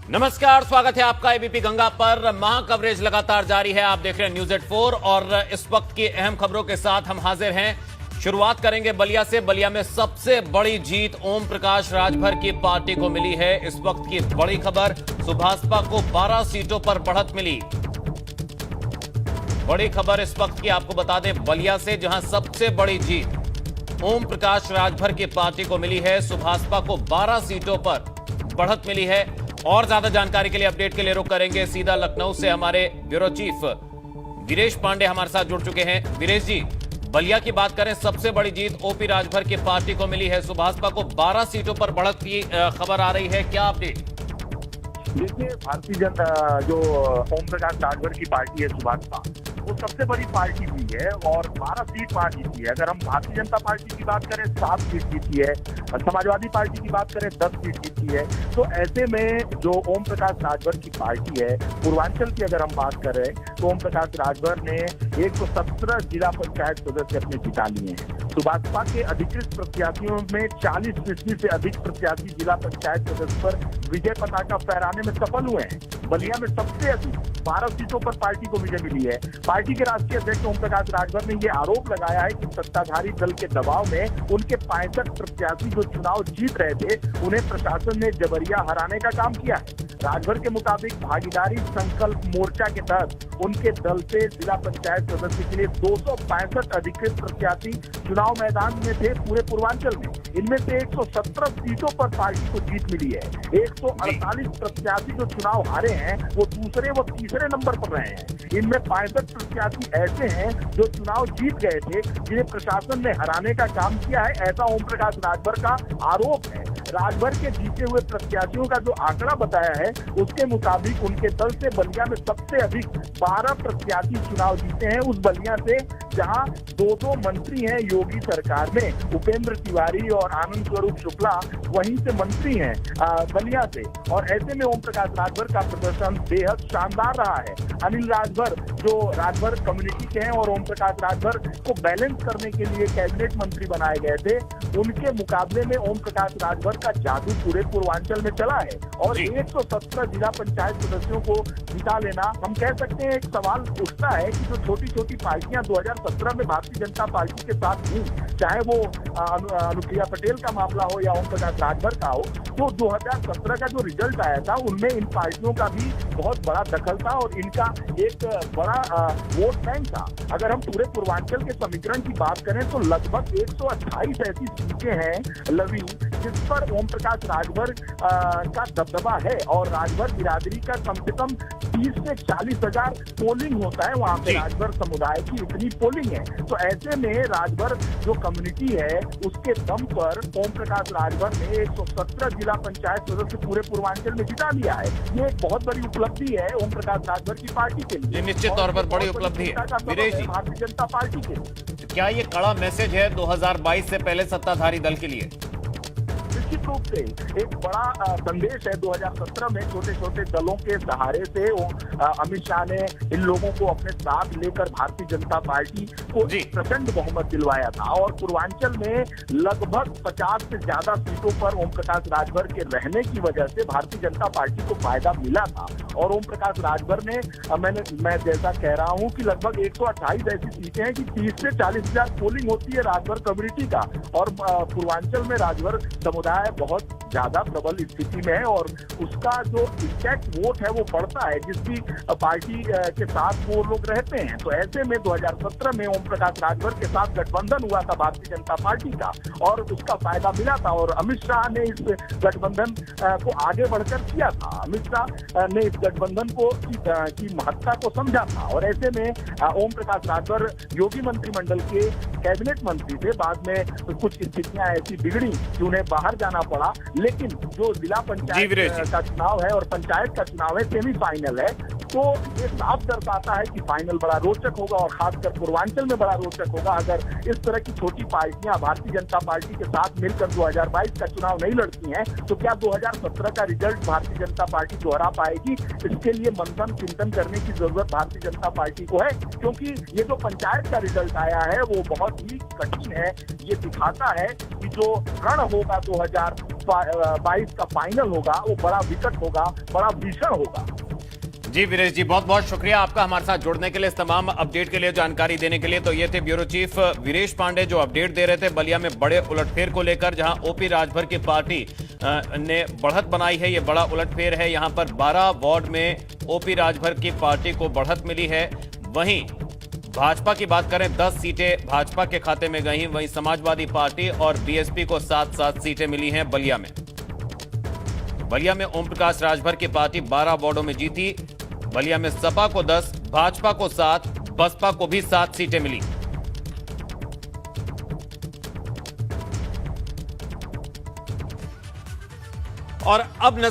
नमस्कार, स्वागत है आपका एबीपी गंगा पर। महा कवरेज लगातार जारी है। आप देख रहे हैं न्यूज एट 4 और इस वक्त की अहम खबरों के साथ हम हाजिर हैं। शुरुआत करेंगे बलिया से। बलिया में सबसे बड़ी जीत ओम प्रकाश राजभर की पार्टी को मिली है। इस वक्त की बड़ी खबर, सुभाषपा को 12 सीटों पर बढ़त मिली। बड़ी खबर इस वक्त की आपको बता दें बलिया से, जहां सबसे बड़ी जीत ओम प्रकाश राजभर की पार्टी को मिली है। सुभाषपा को 12 सीटों पर बढ़त मिली है। और ज्यादा जानकारी के लिए, अपडेट के लिए रुख करेंगे सीधा लखनऊ से। हमारे ब्यूरो चीफ वीरेश पांडे हमारे साथ जुड़ चुके हैं। वीरेश जी, बलिया की बात करें, सबसे बड़ी जीत ओपी राजभर की पार्टी को मिली है। सुभाषपा को 12 सीटों पर बढ़त की खबर आ रही है, क्या अपडेट? देखिए, भारतीय जनता जो ओम प्रकाश राजभर की पार्टी है सुभाषपा, वो सबसे बड़ी पार्टी हुई है और 12 सीट वहां जीती है। अगर हम भारतीय जनता पार्टी की बात करें 7 सीट जीती है, समाजवादी पार्टी की बात करें 10 सीट जीती है। तो ऐसे में जो ओम प्रकाश राजभर की पार्टी है, पूर्वांचल की अगर हम बात करें तो ओम प्रकाश राजभर ने 117 जिला पंचायत सदस्य अपने जिता लिए हैं। सुभाषपा के अधिकृत प्रत्याशियों में 40% से अधिक प्रत्याशी जिला पंचायत सदस्य पर विजय पताका फहराने में सफल हुए हैं। बलिया में सबसे अधिक 12 सीटों पर पार्टी को विजय मिली है। पार्टी के राष्ट्रीय अध्यक्ष ओम प्रकाश राजभर ने यह आरोप लगाया है कि सत्ताधारी दल के दबाव में उनके 65 प्रत्याशी जो चुनाव जीत रहे थे, उन्हें प्रशासन ने जबरिया हराने का काम किया है। राजभर के मुताबिक भागीदारी संकल्प मोर्चा के तहत उनके दल से जिला पंचायत सदस्य के लिए 265 अधिकृत प्रत्याशी चुनाव मैदान में थे पूरे पूर्वांचल में। इनमें से 117 सीटों पर पार्टी को जीत मिली है। 148 प्रत्याशी जो चुनाव हारे हैं, वो दूसरे व तीसरे नंबर पर रहे हैं। इनमें 65 प्रत्याशी ऐसे हैं जो चुनाव जीत गए थे, जिन्हें प्रशासन ने हराने का काम किया है, ऐसा ओम प्रकाश राजभर का आरोप है। राजभर के जीते हुए प्रत्याशियों का जो आंकड़ा बताया है, उसके मुताबिक उनके दल से बलिया में सबसे अधिक 12 प्रत्याशी चुनाव जीते हैं। उस बलिया से जहां 2 मंत्री हैं योगी सरकार में, उपेंद्र तिवारी और आनंद स्वरूप शुक्ला वहीं से मंत्री हैं बलिया से। और ऐसे में ओम प्रकाश राजभर का प्रदर्शन बेहद शानदार रहा है। अनिल राजभर जो राजभर कम्युनिटी के हैं और ओम प्रकाश राजभर को बैलेंस करने के लिए कैबिनेट मंत्री बनाए गए थे, उनके मुकाबले में ओम प्रकाश राजभर का जादू पूरे पूर्वांचल में चला है। और 117 जिला पंचायत सदस्यों को जिता लेना, हम कह सकते हैं, एक सवाल उठता है कि जो छोटी छोटी पार्टियां 2017 में भारतीय जनता पार्टी के साथ थी, चाहे वो अनुप्रिया पटेल का मामला हो या ओम प्रकाश राजभर का हो, तो 2017 का जो रिजल्ट आया था, उनमें इन पार्टियों का भी बहुत बड़ा दखल था और इनका एक बड़ा वोट बैंक था। अगर हम पूरे पूर्वांचल के समीकरण की बात करें तो लगभग 128 ऐसी सीटें हैं लवी, जिस पर ओम प्रकाश राजभर का दबदबा है। और राजभर बिरादरी का कम से कम 30 से 40 हजार पोलिंग होता है वहां पे। राजभर समुदाय की इतनी पोलिंग है। तो ऐसे में राजभर जो कम्युनिटी है, उसके दम पर ओम प्रकाश राजभर ने 117 जिला पंचायत सदस्य पूरे पूर्वांचल में जिता लिया है। ये एक बहुत बड़ी उपलब्धि है ओम प्रकाश राजभर की पार्टी के लिए। निश्चित तौर पर बड़ी उपलब्धि है वीरेश जी। भारतीय जनता पार्टी के लिए क्या ये कड़ा मैसेज है 2022 से पहले सत्ताधारी दल के लिए? निश्चित रूप से एक बड़ा संदेश है। 2017 में छोटे छोटे दलों के सहारे से अमित शाह ने इन लोगों को अपने साथ लेकर भारतीय जनता पार्टी को प्रचंड बहुमत दिलवाया था। और पूर्वांचल में लगभग 50 से ज्यादा सीटों पर ओम प्रकाश राजभर के रहने की वजह से भारतीय जनता पार्टी को फायदा मिला था। और ओम प्रकाश राजभर ने मैं जैसा कह रहा हूं कि लगभग 128 ऐसी सीटें हैं कि 30 से 40 हजार पोलिंग होती है राजभर कम्युनिटी का। और पूर्वांचल में राजभर समुदाय बहुत ज्यादा प्रबल स्थिति में है और उसका जो इंटैक्ट वोट है वो बढ़ता है जिस भी पार्टी के साथ वो लोग रहते हैं। तो ऐसे में 2017 में ओम प्रकाश राजभर के साथ गठबंधन हुआ था भारतीय जनता पार्टी का और उसका फायदा मिला था। और अमित शाह ने इस गठबंधन को आगे बढ़कर किया था। अमित शाह ने इस गठबंधन को की महत्ता को समझा था। और ऐसे में ओम प्रकाश राजभर योगी मंत्रिमंडल के कैबिनेट मंत्री थे। बाद में कुछ स्थितियां ऐसी बिगड़ी कि उन्हें बाहर जाना पड़ा। लेकिन जो जिला पंचायत का चुनाव है और पंचायत का चुनाव है, सेमीफाइनल है, तो ये साफ दर्शाता है कि फाइनल बड़ा रोचक होगा और खासकर पूर्वांचल में बड़ा रोचक होगा। अगर इस तरह की छोटी पार्टियां भारतीय जनता पार्टी के साथ मिलकर 2022 का चुनाव नहीं लड़ती हैं, तो क्या 2017 का रिजल्ट भारतीय जनता पार्टी दोहरा पाएगी? इसके लिए मंथन चिंतन करने की जरूरत भारतीय जनता पार्टी को है, क्योंकि ये जो पंचायत का रिजल्ट आया है वो बहुत ही कठिन है। ये दिखाता है कि जो रण होगा 2022 का फाइनल होगा वो बड़ा विकट होगा, बड़ा भीषण होगा। जी वीरेश जी, बहुत बहुत शुक्रिया आपका हमारे साथ जुड़ने के लिए, इस तमाम अपडेट के लिए, जानकारी देने के लिए। तो ये थे ब्यूरो चीफ वीरेश पांडे जो अपडेट दे रहे थे बलिया में बड़े उलटफेर को लेकर, जहां ओपी राजभर की पार्टी ने बढ़त बनाई है। ये बड़ा उलटफेर है। यहां पर 12 वार्ड में ओपी राजभर की पार्टी को बढ़त मिली है। वहीं भाजपा की बात करें, 10 सीटें भाजपा के खाते में गई। वहीं समाजवादी पार्टी और बीएसपी को 7-7 सीटें मिली हैं बलिया में। बलिया में ओम प्रकाश राजभर की पार्टी 12 वार्डों में जीती। बलिया में सपा को 10, भाजपा को 7, बसपा को भी 7 सीटें मिली। और अब नजर